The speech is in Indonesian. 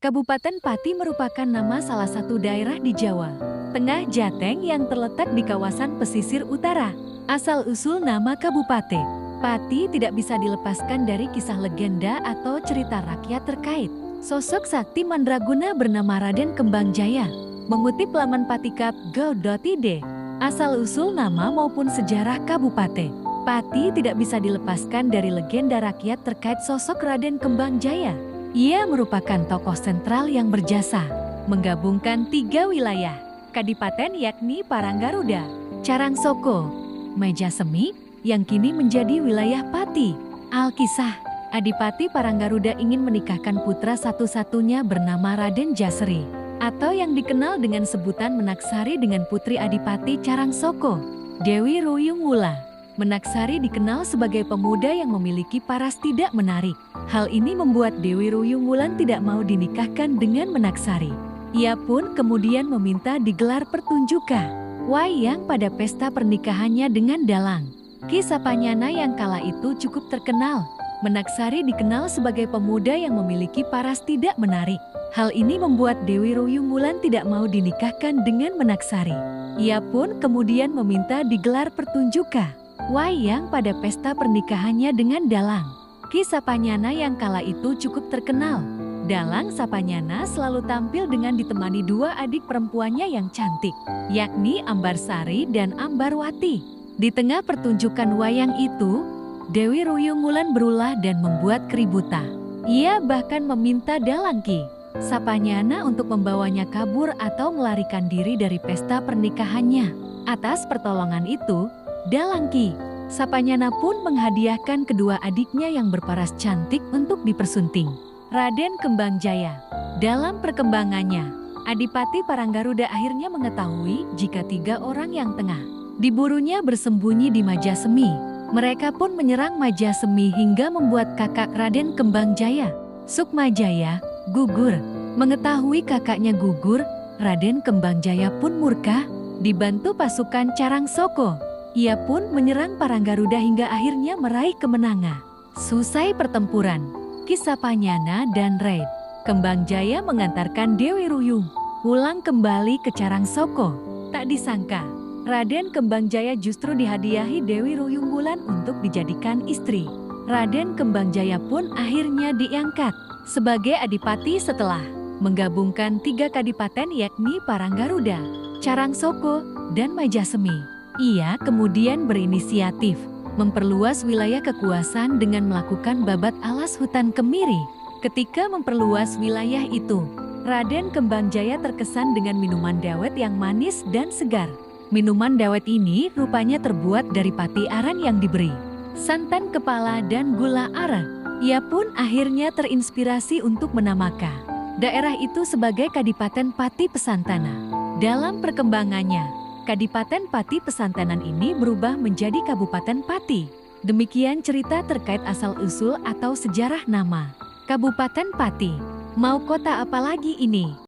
Kabupaten Pati merupakan nama salah satu daerah di Jawa Tengah Jateng yang terletak di kawasan pesisir utara. Asal-usul nama Kabupaten Pati tidak bisa dilepaskan dari kisah legenda atau cerita rakyat terkait sosok sakti mandraguna bernama Raden Kembangjaya. Mengutip laman patikap.go.id, asal-usul nama maupun sejarah Kabupaten Pati tidak bisa dilepaskan dari legenda rakyat terkait sosok Raden Kembangjaya. Ia merupakan tokoh sentral yang berjasa menggabungkan 3 wilayah kadipaten yakni Paranggaruda, Carangsoko, Majasemi yang kini menjadi wilayah Pati. Alkisah, Adipati Paranggaruda ingin menikahkan putra satu-satunya bernama Raden Jasri atau yang dikenal dengan sebutan Menaksari dengan putri Adipati Carangsoko, Dewi Ruyung Wula. Menaksari dikenal sebagai pemuda yang memiliki paras tidak menarik. Hal ini membuat Dewi Ruyung Wulan tidak mau dinikahkan dengan Menaksari. Ia pun kemudian meminta digelar pertunjukan wayang pada pesta pernikahannya dengan Dalang. Kisah Panyana yang kala itu cukup terkenal. Menaksari dikenal sebagai pemuda yang memiliki paras tidak menarik. Hal ini membuat Dewi Ruyung Wulan tidak mau dinikahkan dengan Menaksari. Ia pun kemudian meminta digelar pertunjukan wayang pada pesta pernikahannya dengan Dalang. Kisah Panyana yang kala itu cukup terkenal. Dalang Sapanyana selalu tampil dengan ditemani 2 adik perempuannya yang cantik, yakni Ambarsari dan Ambarwati. Di tengah pertunjukan wayang itu, Dewi Ruyung Wulan berulah dan membuat keributan. Ia bahkan meminta Dalang Ki Sapanyana untuk membawanya kabur atau melarikan diri dari pesta pernikahannya. Atas pertolongan itu, Dalang Ki Sapanyana pun menghadiahkan kedua adiknya yang berparas cantik untuk dipersunting Raden Kembangjaya. Dalam perkembangannya, Adipati Paranggaruda akhirnya mengetahui jika 3 orang yang tengah diburunya bersembunyi di Majasemi. Mereka pun menyerang Majasemi hingga membuat kakak Raden Kembangjaya, Sukmajaya, gugur. Mengetahui kakaknya gugur, Raden Kembangjaya pun murka. Dibantu pasukan Carangsoko, ia pun menyerang Paranggaruda hingga akhirnya meraih kemenangan. Selesai pertempuran, Kisah Panyana dan Raden Kembangjaya mengantarkan Dewi Ruyung Wulan kembali ke Carangsoko. Tak disangka, Raden Kembangjaya justru dihadiahi Dewi Ruyung Wulan untuk dijadikan istri. Raden Kembangjaya pun akhirnya diangkat sebagai adipati setelah menggabungkan 3 kadipaten yakni Paranggaruda, Carangsoko, dan Majasemi. Ia kemudian berinisiatif memperluas wilayah kekuasaan dengan melakukan babat alas hutan kemiri. Ketika memperluas wilayah itu, Raden Kembangjaya terkesan dengan minuman dawet yang manis dan segar. Minuman dawet ini rupanya terbuat dari pati aren yang diberi santan kepala dan gula aren. Ia pun akhirnya terinspirasi untuk menamakan daerah itu sebagai Kadipaten Pati Pesantana. Dalam perkembangannya, Kadipaten Pati Pesantanan ini berubah menjadi Kabupaten Pati. Demikian cerita terkait asal-usul atau sejarah nama Kabupaten Pati. Mau kota apa lagi ini?